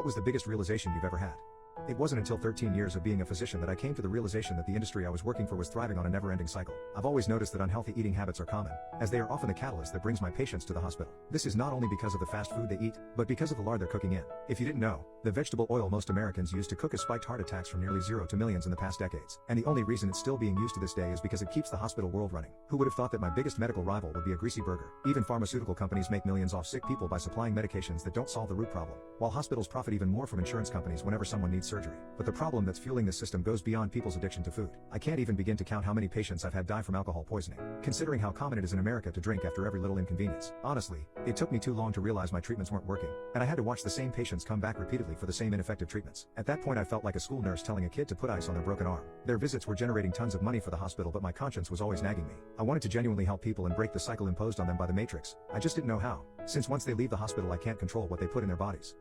What was the biggest realization you've ever had? It wasn't until 13 years of being a physician that I came to the realization that the industry I was working for was thriving on a never-ending cycle. I've always noticed that unhealthy eating habits are common, as they are often the catalyst that brings my patients to the hospital. This is not only because of the fast food they eat, but because of the lard they're cooking in. If you didn't know, the vegetable oil most Americans use to cook has spiked heart attacks from nearly 0 to millions in the past decades. And the only reason it's still being used to this day is because it keeps the hospital world running. Who would have thought that my biggest medical rival would be a greasy burger? Even pharmaceutical companies make millions off sick people by supplying medications that don't solve the root problem, while hospitals profit even more from insurance companies whenever someone needs surgery. But the problem that's fueling this system goes beyond people's addiction to food. I can't even begin to count how many patients I've had die from alcohol poisoning, considering how common it is in America to drink after every little inconvenience. Honestly, it took me too long to realize my treatments weren't working, and I had to watch the same patients come back repeatedly for the same ineffective treatments. At that point I felt like a school nurse telling a kid to put ice on their broken arm. Their visits were generating tons of money for the hospital, but my conscience was always nagging me. I wanted to genuinely help people and break the cycle imposed on them by the Matrix. I just didn't know how, since once they leave the hospital I can't control what they put in their bodies.